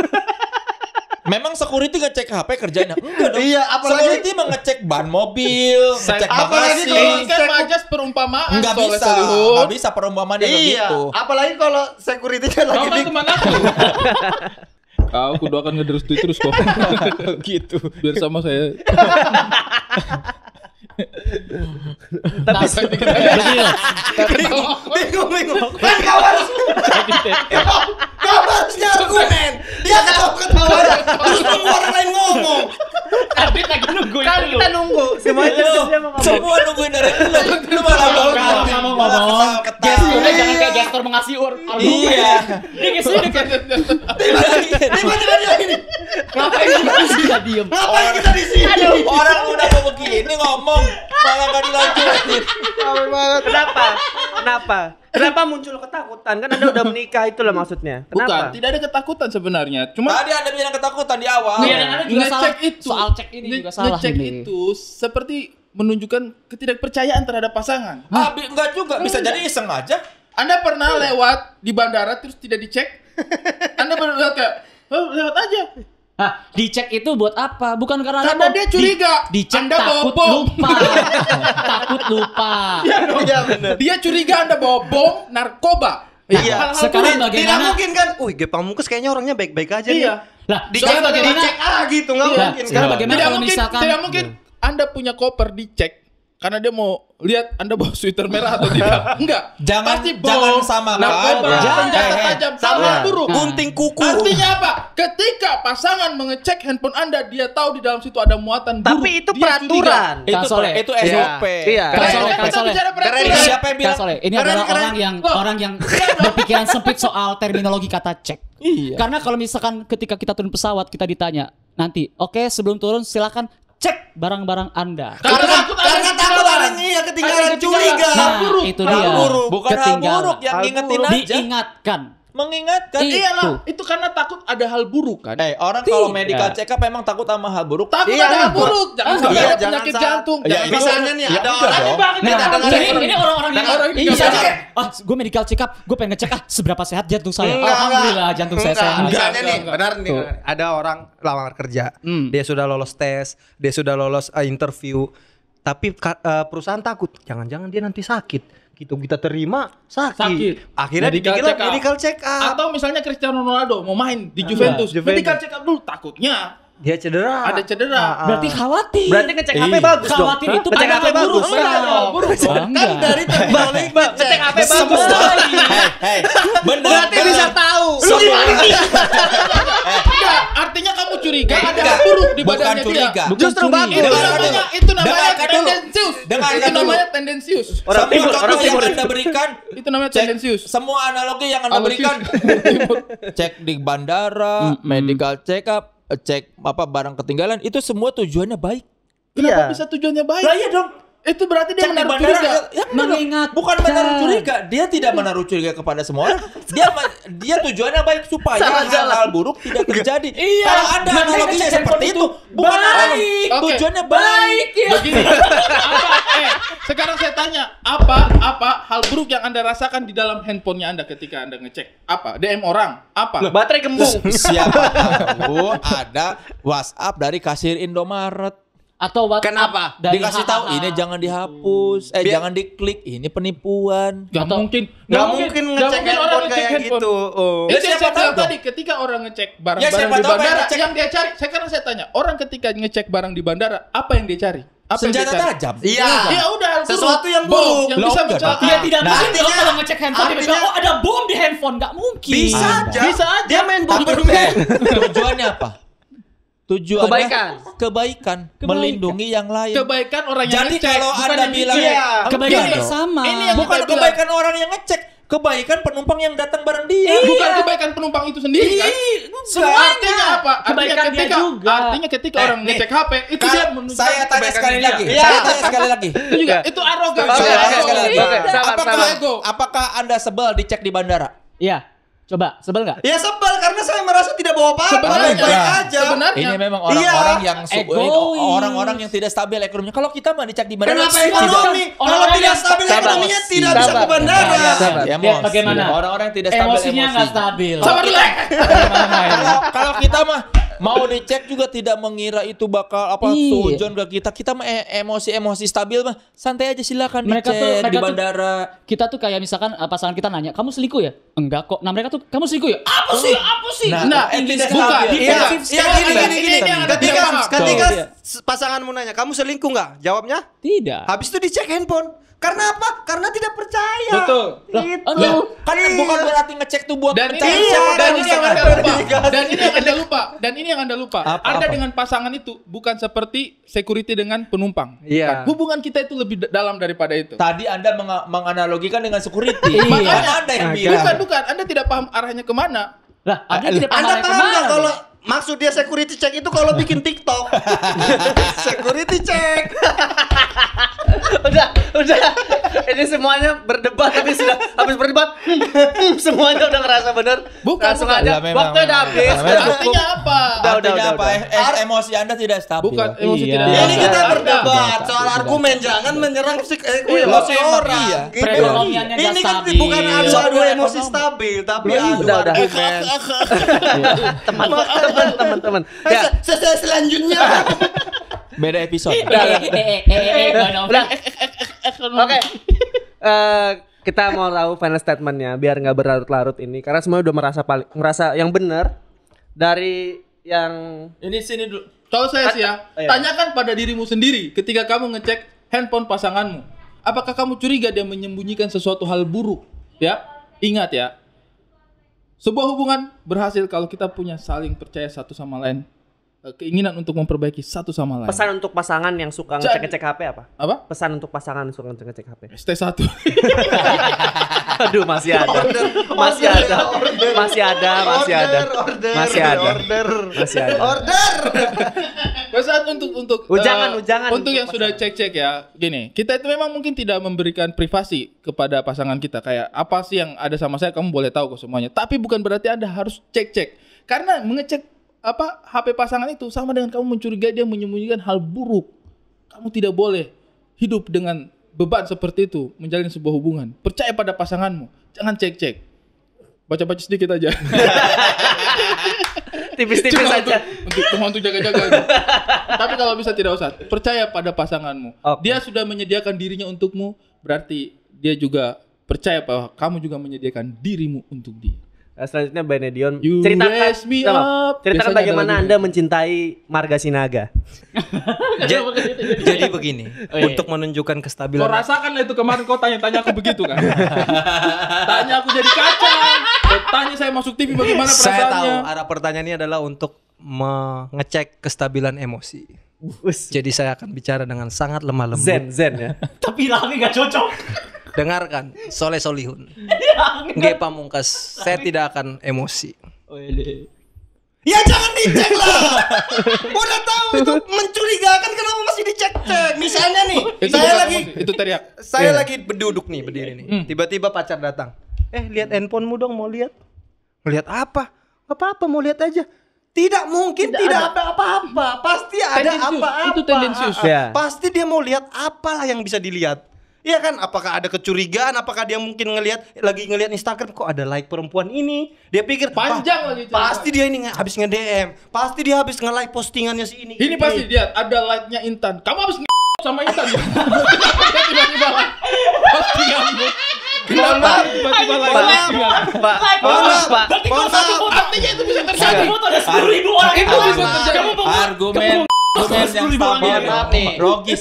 Memang security ngecek HP kerjanya. Enggak dong. Iya, apalagi- security mengecek ban mobil, ngecek apalagi bagasi. kalau- Ini kan majas perumpamaan. Enggak soal bisa. Solihun. Enggak bisa perumpamaan yang Iya, begitu. apalagi kalau security-nya lagi Kau kan di teman aku. Kau kudu akan ngederus terus kok. Gitu. Biar sama saya. Tapi bingung. Kan kau harusnya argumen. Dia ketawa terus nunggu orang lain ngomong. Tapi lagi nungguin Kan dulu. kita nunggu. Semuanya dia mau ngomong. Semua nungguin dari lu malah Kalau kamu ngomong, gesturnya jangan kayak gestur mengasih argumen. Iya. Ini gesturnya kayak Tiba-tiba dia ini. ngapain sih nggak diem? Ngapain kita di sini? Orang udah mau begini ngomong malah gak dilanjutin. Capek banget. Kenapa muncul ketakutan? Kan Anda udah menikah itulah maksudnya. Bukan, Kenapa? tidak ada ketakutan sebenarnya. Cuma Tadi Anda bilang ketakutan di awal. Iya, dan Anda juga salah. ngecek itu, Soal cek ini juga salah ngecek ini. itu seperti menunjukkan ketidakpercayaan terhadap pasangan. Enggak juga, bisa jadi iseng aja. Anda pernah lewat di bandara terus tidak dicek? Anda pernah lewat kayak, oh, lewat aja. Hah, dicek itu buat apa? Bukan karena Karena Anda dia curiga. Dicek Anda takut bawa bom. lupa. Takut lupa. Iya benar. Dia curiga Anda bawa bom narkoba. Iya. Hal-hal Sekarang buruk. Tidak bagaimana? mungkin kan? Ge Pamungkas kayaknya orangnya baik-baik aja nih. Iya. Lah, Dicek, sekarang bagaimana? dicek gitu, nggak Nah, mungkin. sekarang kan? bagaimana Tidak kalau mungkin, misalkan tidak mungkin Anda punya koper dicek karena dia mau lihat Anda bawa sweater merah atau tidak. Enggak. Jangan- Pasti bom, jangan samakan. narkoba, Jangan. senjata tajam, sama buruk. Gunting kuku. Artinya apa? Ketika pasangan mengecek handphone Anda, dia tahu di dalam situ ada muatan buruk. Tapi itu Dia peraturan. Kang Soleh. Itu SOP. Iya. Kang Soleh, Kang Kita Soleh. bicara peraturan. Keren. Siapa yang Kang bilang? Soleh, ini Keren, adalah keren. orang yang berpikiran sempit soal terminologi kata cek. Iya. Karena kalau misalkan ketika kita turun pesawat kita ditanya, nanti, oke sebelum turun silakan cek barang-barang Anda. Karena takut ada takut ketinggalan. ada ketinggalan Ada curiga. Nah, buruk. itu Hal dia. buruk. Bukan hal Ketinggalan. buruk yang Hal ngingetin buruk. aja. Diingatkan. Mengingatkan. Iyalah, itu karena takut ada hal buruk kan. Orang kalau Tidak. medical check up memang takut sama hal buruk. Takut Iya, ada hal Pak. buruk. Jangan Ah, sampai iya, ada jangan penyakit sa- jantung. Ya, Jangan Misalnya nih Ya ada udah orang dong. Nah, Kita ini orang-orang yang orang ini yang bisa nggak cek. Gue medical check up, gue pengen ngecek seberapa sehat jantung saya. Enggak, Alhamdulillah jantung saya sehat. Misalnya nih, enggak. benar nih, Tuh. ada orang lamar kerja, Hmm. dia sudah lolos tes, dia sudah lolos interview, tapi perusahaan takut, jangan-jangan dia nanti sakit. Gitu kita terima sakit. Akhirnya medical check up. Atau misalnya Cristiano Ronaldo mau main di Juventus. Juventus. Medical check up dulu, takutnya Dia cedera. ada cedera. Berarti khawatir. Berarti ngecek HP bagus dong. Khawatir itu ngecek HP pandangan bagus. buruk. Enggak, buruk dong. Kan Enggak. dari terbalik Ngecek HP bagus. Hei, bener. Berarti bener. bisa tahu. Enggak, artinya kamu curiga ada Enggak. hal buruk di Bukan badannya curiga. dia. Bukan Justru curiga. bagus. Itu namanya Dengarkan dulu. tendensius. Dengarkan Itu dulu. namanya tendensius. Orang Semua timur, contoh orang yang timur. Anda berikan, Itu namanya cek tendensius. semua analogi yang Anda Alosius. berikan. Cek di bandara, medical check up, cek apa barang ketinggalan, itu semua tujuannya baik. Kenapa Iya. bisa tujuannya baik? Lah iya dong. Itu berarti dia Cek di menaruh bandara, curiga. ya benar dong. Mengingatkan. Bukan menaruh curiga, dia tidak menaruh curiga kepada semua orang. Dia tujuannya baik supaya hal-hal buruk tidak terjadi. Iya. Kalau Anda Makanya analoginya cek seperti handphone itu, itu bukan baik. analogi. Oke. Tujuannya baik. Begini. Sekarang saya tanya, apa hal buruk yang Anda rasakan di dalam handphonenya Anda ketika Anda ngecek? Apa? DM orang? Apa? Baterai gembung. Siapa tahu ada WhatsApp dari kasir Indomaret. Atau WhatsApp Kenapa? dari Dikasih tahu HHH. ini jangan dihapus, jangan diklik, ini penipuan. Gak mungkin. Nggak mungkin ngecek handphone kayak gitu. Oh. Itu Ya, yang siapa saya bilang tahu tadi, ketika orang ngecek Ya, barang-barang siapa di tahu bandara, ngecek. yang dia cari, sekarang saya tanya, orang ketika ngecek barang di bandara, apa yang dia cari? Apa yang Senjata dia cari? tajam. Iya. Ya udah, hal buruk. Sesuatu yang Bom, buruk. yang Lah, bisa enggak mencelakai. Dia tidak Nah, mungkin dong kalau ngecek handphone dia artinya- bilang, oh ada bom di handphone. Nggak mungkin. Bisa Ada. aja. Bisa aja. Dia main Tapi Bomberman. tujuannya apa? Tujuannya Kebaikan. melindungi yang lain. Kebaikan orang yang Jadi ngecek, kalau bukan Anda yang bilang ngecek. Iya. Kebaikan Gini, bersama. Ini yang bukan kita bilang. kebaikan orang yang ngecek, kebaikan penumpang yang datang bareng dia. Bukan kebaikan penumpang itu sendiri kan? Semuanya. Artinya apa? Kebaikan dia juga. Artinya ketika orang nih, ngecek HP itu dia menunjukkan saya tanya kebaikan sekali dia. lagi. Iya. Saya tanya sekali lagi. Itu juga itu arogan. Oke, Saya tanya oke, sekali lagi. oke. Sabar, Apakah sabar. Ego. apakah Anda sebel dicek di bandara? Iya. Coba, sebel nggak? Ya sebel karena saya merasa tidak bawa apa-apa, baik-baik aja. Sebenarnya Ini memang orang-orang yang Egois. orang-orang yang tidak stabil ekonominya. Kalau kita mah dicek di bandara. Kenapa ekonomi? Kalau Orang-orang tidak yang stabil sabar. ekonominya tidak bisa Sabar. ke bandara. Sabar. Emosi. Bagaimana? Orang-orang yang tidak stabil Emosinya nggak emosi. stabil. Sabar dulu. Kalau kita mah mau dicek juga tidak mengira itu bakal apa Iya. sujon ke kita. Kita mah emosi stabil mah santai aja silakan Mereka dicek di tuh- bandara. Kita tuh kayak misalkan pasangan kita nanya, kamu selingkuh ya? Enggak kok. Nah mereka tuh, kamu selingkuh ya? Apa sih? Apa sih? Nah, tidak bukan. stabil. Iya, Defensif iya sekali. gini. Ini yang Anda Ketika tidak paham. pasanganmu nanya, kamu selingkuh nggak? Jawabnya, Tidak. habis itu dicek handphone. Karena apa? Karena tidak percaya. Betul. Gitu. Aduh. Kan bukan berarti ngecek tuh buat Dan ini, percaya Iya, siapa dan tahu ini yang bisa Anda ada. lupa. Dan ini yang Anda lupa. Dan ini yang Anda lupa. Apa? Anda dengan pasangan itu bukan seperti security dengan penumpang. Iya. Bukan. Hubungan kita itu lebih dalam daripada itu. Tadi Anda menganalogikan dengan security. Iya. Makanya Anda yang bilang. Bukan. Anda tidak paham arahnya kemana. Lah, Anda tidak paham Anda arahnya paham kemana, nggak kalau Bang? maksud dia security check itu kalau bikin TikTok? Security check. Udah. Ini semuanya berdebat tapi sudah habis berdebat. Semuanya udah ngerasa bener. Bukan, Langsung bukan. aja. Lah, memang, Waktu udah habis. memang. Udah cukup. Artinya apa? Artinya apa? udah. Emosi Anda tidak stabil. Bukan emosi Iya. tidak. Ini kita Anda- berdebat soal argumen, jangan menyerang emosi memang orang. iya. Gitu. Perekonomiannya nggak Ini kan stabil. bukan adu Soal emosi ekonomi. stabil, tapi Udah, adu udah. argumen. Teman-teman. Ya. Selanjutnya. Beda episode. Udah. Oke. Kita mau tahu final statementnya biar nggak berlarut-larut ini karena semua udah merasa yang benar dari yang Ini sini dulu. Kalau saya sih ya, Iya. tanyakan pada dirimu sendiri ketika kamu ngecek handphone pasanganmu. Apakah kamu curiga dia menyembunyikan sesuatu hal buruk? Ya, ingat ya. Sebuah hubungan berhasil kalau kita punya saling percaya satu sama lain. Keinginan untuk memperbaiki satu sama lain. pesan untuk pasangan yang suka ngecek-ngecek HP apa? Apa? Pesan untuk pasangan yang suka ngecek-ngecek HP. ST1. Aduh, masih ada. Masih ada. Masih ada. Masih ada. Masih ada. Masih ada. Order. Pesan untuk Ujangan untuk untuk yang sudah cek-cek ya. Gini, kita itu memang mungkin tidak memberikan privasi kepada pasangan kita. Kayak apa sih yang ada sama saya, kamu boleh tahu kok semuanya. Tapi bukan berarti Anda harus cek-cek. Karena mengecek HP pasangan itu sama dengan kamu mencurigai dia menyembunyikan hal buruk. Kamu tidak boleh hidup dengan beban seperti itu menjalin sebuah hubungan. Percaya pada pasanganmu, jangan cek-cek. Baca-baca sedikit aja. Tipis-tipis Cuma saja. untuk jaga-jaga aja. Tapi kalau bisa tidak usah. Percaya pada pasanganmu. Oke. Dia sudah menyediakan dirinya untukmu, berarti dia juga percaya bahwa kamu juga menyediakan dirimu untuk dia. Selanjutnya Benedion You raise me up. ceritakan Biasanya bagaimana ada lagu. Anda mencintai Marga Sinaga. Jadi begini, iya. untuk menunjukkan Kau kestabilan. rasakan lah itu kemarin kau tanya-tanya aku begitu kan. Tanya aku jadi kacang. Kau tanya saya masuk TV bagaimana Saya tahu perasaannya. arah pertanyaannya adalah untuk mengecek kestabilan emosi. Jadi saya akan bicara dengan sangat lemah lembut. Zen ya. Tapi Rami gak cocok. Dengarkan, Soleh Solihun. Nggak Pamungkas, saya tidak akan emosi. Ya jangan dicek lah. Udah tahu itu mencurigakan, kenapa masih dicek-cek? Misalnya nih, Itu saya bukan lagi emosi, itu teriak. saya lagi berduduk nih, berdiri nih. Tiba-tiba pacar datang. Lihat handphonemu dong, mau lihat. Lihat apa? Apa-apa, mau lihat aja. Tidak mungkin tidak ada apa-apa. Pasti ada Tendensius, apa-apa. itu tendensius. Ya. Pasti dia mau lihat apalah yang bisa dilihat. Iya kan? Apakah ada kecurigaan? Apakah dia mungkin lagi ngelihat Instagram, kok ada like perempuan ini? Dia pikir Panjang lagi cerita. pasti dia ini habis nge-DM. Pasti dia habis nge-like postingannya si ini. Ini pasti dia ada like-nya Intan. Kamu habis sama Intan. Kenapa tiba-tiba like postinganmu? Kenapa tiba-tiba like postingan? Pak. Berarti kalau satu foto, Artinya itu bisa terjadi. satu foto ada 10.000 orang Itu bisa terjadi. Argumen yang stabil. Maaf nih. Logis.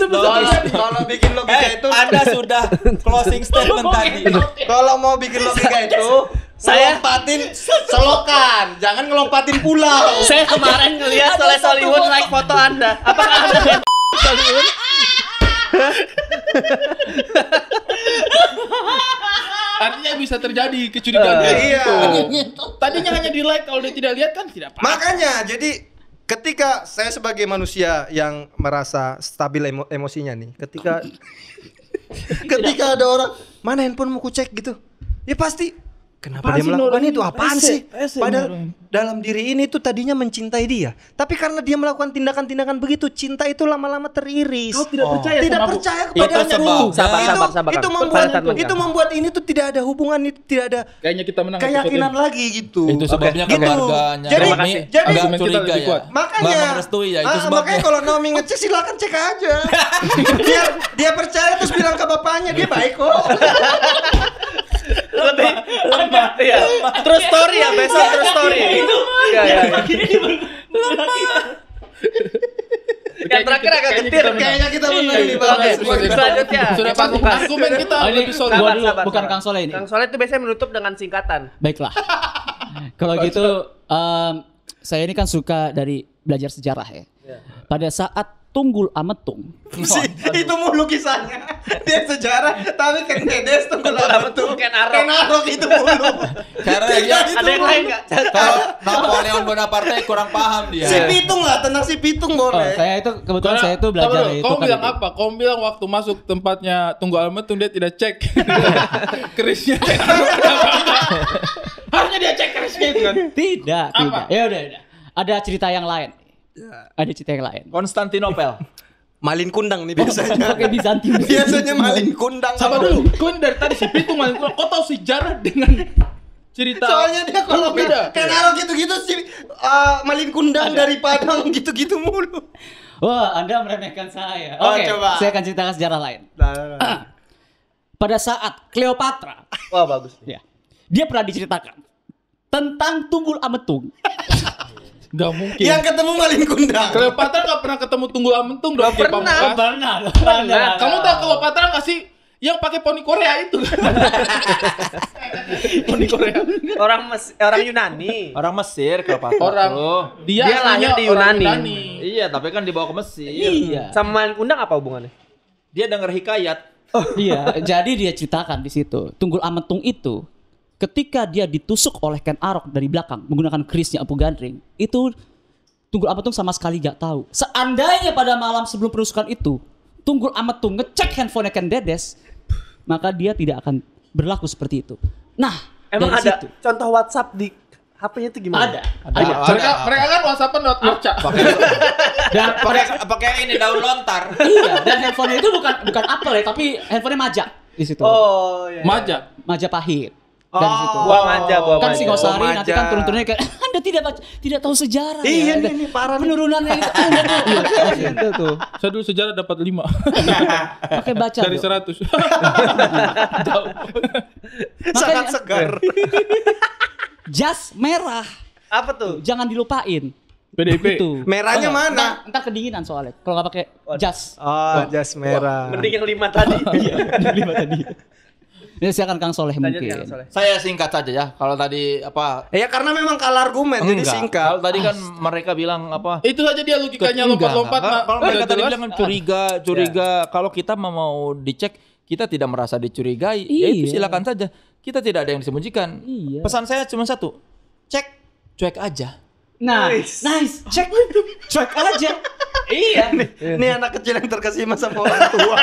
Kalau bikin logika itu, Anda sudah closing statement tadi. kalau mau bikin logika itu, saya lompatin selokan, jangan ngelompatin pulau. Saya kemarin ngelihat Soleh Solihun like foto Anda. Apakah Anda Solihun? Artinya bisa terjadi kecurigaan. Iya. Tadinya hanya di like, kalau dia tidak lihat kan tidak apa. Makanya jadi ketika saya sebagai manusia yang merasa stabil emosinya nih, ketika ada orang mana handphonemu ku cek gitu, ya pasti Kenapa dia melakukan itu? Apaan sih? Padahal dalam diri ini tuh tadinya mencintai dia. Tapi karena dia melakukan tindakan-tindakan begitu, cinta itu lama-lama teriris. Kau tidak percaya Tidak sama aku? percaya kepadanya. Sabar. Itu membuat ini tuh tidak ada hubungan, itu tidak ada Kayaknya kita menang. keyakinan lagi gitu. Itu sebabnya Gitu. keluarganya Jadi- Naomi jadi- agak kita curiga lebih ya. kuat. Makanya Nggak merestui ya itu sebabnya. Makanya kalau Naomi ngecek silakan cek aja. Biar dia percaya terus bilang ke bapaknya dia baik kok. Lebih lemah ya. True story ya, besok true story. Iya. Yang terakhir agak getir. Kayaknya kita menang nih Bang. Oke, selanjutnya. Sudah pasti argumen kita Oh, ini lebih solid. gua dulu, Sabar. bukan Kang Soleh ini. Kang Soleh itu biasanya menutup dengan singkatan. Baiklah. Kalau gitu saya ini kan suka dari belajar sejarah ya. Pada saat Tunggul Ametung. Itu mulu kisahnya. Dia sejarah tapi Ken Dedes Tunggul Ametung. Ken Arok itu mulu. Karena dia Ada yang lain enggak? kalau Napoleon Bonaparte kurang paham dia. Si Pitung lah, tentang si Pitung Oh, boleh. saya itu kebetulan saya itu belajar itu Kau kan bilang itu. apa? Kau bilang waktu masuk tempatnya Tunggul Ametung dia tidak cek kerisnya. Harusnya dia cek kerisnya itu kan. Tidak. Apa? Ya udah. Ada cerita yang lain. Ada cerita yang lain. Konstantinopel. Malin kundang nih biasanya. Pakai Bizantium. Biasanya malin kundang. Sabar dulu. Kau ini dari tadi si Pitung malah kau tahu sejarah dengan cerita. Soalnya dia kalau beda. Ken Arok gitu-gitu sih malin kundang dari Padang gitu-gitu mulu. Wah, Anda meremehkan saya. Oh, Oke, coba. saya akan ceritakan sejarah lain. Pada saat Cleopatra, Wah, bagus. ya, dia pernah diceritakan tentang Tunggul Ametung. Gak mungkin. Yang ketemu malin kundang. Cleopatra gak pernah ketemu Tunggul Ametung dong. Dia pamungkas. Pernah. Kamu tahu Cleopatra gak sih yang pakai poni Korea itu? Poni Korea. Orang Yunani. Orang Mesir Cleopatra. Orang dia Dia lahir aslinya di orang Yunani. Iya, tapi kan dibawa ke Mesir. Iya. Sama malin kundang apa hubungannya? Dia denger hikayat. Iya, jadi dia ceritakan di situ. Tunggul Ametung itu ketika dia ditusuk oleh Ken Arok dari belakang menggunakan kerisnya Empu Gandring, itu Tunggul Ametung sama sekali gak tahu. Seandainya pada malam sebelum penusukan itu Tunggul Ametung ngecek handphone Ken Dedes, maka dia tidak akan berlaku seperti itu. Nah, Emang dari ada situ, contoh WhatsApp di HP-nya itu gimana? Mereka kan WhatsAppan lewat arca. Dan Pakai ini daun lontar. iya, dan handphonenya itu bukan Apple ya, tapi handphonenya Majak di situ. Oh, iya. Majak. Majapahit. Dan di situ. Buah manja. Kan Singosari Buah nanti Maja. kan turun-turunnya kayak Anda tidak tahu sejarah Iya ya. ini parah nih. Penurunannya itu Anda tuh. Iya, itu tuh. Saya dulu sejarah dapat 5 Pakai baca dari dong. 100. Sangat segar. Jas merah. Apa tuh? Jangan dilupain. PDIP. Itu. Merahnya mana? Ntar kedinginan soalnya. Kalau nggak pakai jas. Oh, jas merah. Mending yang 5 tadi. Lima tadi. Ini silakan Kang Soleh Lanjut, mungkin. Kang Soleh. Saya singkat saja ya. Kalau tadi apa? Ya karena memang kalah argumen jadi Enggak. singkat. Kalau tadi kan mereka bilang apa? Itu saja dia logikanya Enggak, lompat-lompat. enggak. Kalau mereka tadi bilang kan jelas. curiga. Kalau kita mau dicek, kita tidak merasa dicurigai. Ya itu Iya. silakan saja. Kita tidak ada yang disembunyikan. Iya. Pesan saya cuma satu. Cuek aja. Nice. Cek aja. Iya. Ini anak kecil yang terkesima sama orang tua.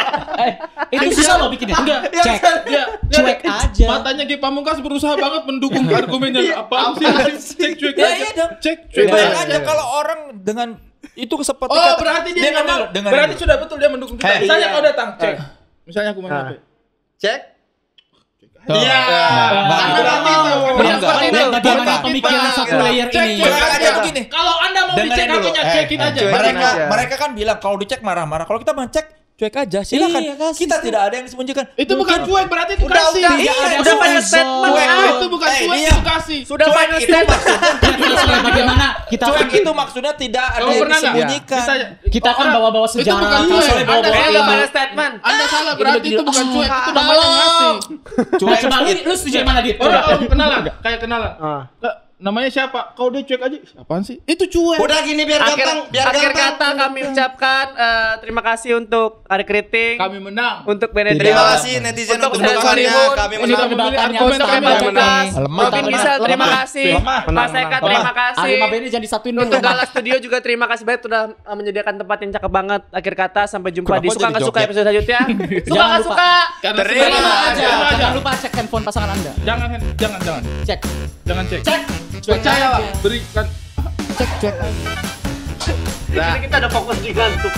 Itu susah loh bikinnya. Enggak. Cek. Dia Cuek aja. Matanya Ge Pamungkas berusaha banget mendukung argumennya. Apa sih? Cek cuek Ya, aja. iya dong. Cek cuek Cuek aja. aja kalau orang dengan itu seperti Oh, berarti dia Dengar memang dulu, dengar berarti dulu. sudah betul dia mendukung kita. Misalnya kau datang, cek. Misalnya aku main HP. Cek. Iya. Bagaimana pemikiran satu layer Cek ini? cuek aja aja begini. Kalau Anda mau Dengerin dicek dulu. HP-nya, cekin aja. Mereka aja. mereka kan bilang kalau dicek marah-marah. Kalau kita mau cek cuek aja. Silakan. Iya, kasih. Kita tidak ada yang disembunyikan. Itu bukan cuek, berarti itu kasih. Tidak ada Udah final suzon. statement. Cuek Itu bukan cuek, dia. itu kasih. Sudah Cuek final itu statement. Bagaimana kita Cuek itu maksudnya tidak ada Kamu yang pernah nggak? disembunyikan. kita kan bawa-bawa Itu sejarah. bukan Kang cuek. Soleh Anda bawa-bawa Saya udah ilmu. final statement. Anda salah, berarti itu bukan cuek, itu namanya ngasih. Nah, coba lu setuju yang mana Dit? Orang kenalan, kayak kenalan. namanya siapa? Kau dia cuek aja. Apaan sih? Itu cuek. Udah gini biar gampang, biar akhir gampang. kata kami ucapkan terima kasih untuk Ari Kriting, Kami menang. untuk Benedria, Terima kasih netizen untuk Untuk dukungannya. Solihun. Kami Ini menang. perdebatannya Untuk sama kami Bang Lukas, Beni. Robin bisa terima kasih, Mas Eka terima kasih. Lima Beni jangan disatuin dulu. Untuk Gala Studio juga terima kasih banyak sudah menyediakan tempat yang cakep banget. Akhir kata sampai jumpa di Kenapa Suka jadi Nggak Suka joget? episode selanjutnya. Suka Jangan Nggak lupa. Suka. Karena Terima aja. Terima aja. Jangan lupa cek handphone pasangan Anda. Jangan. Cek. Jangan cek. Cek. Percaya lah. aja. Berikan. Cek. Ini kita ada fokus di ngantuk.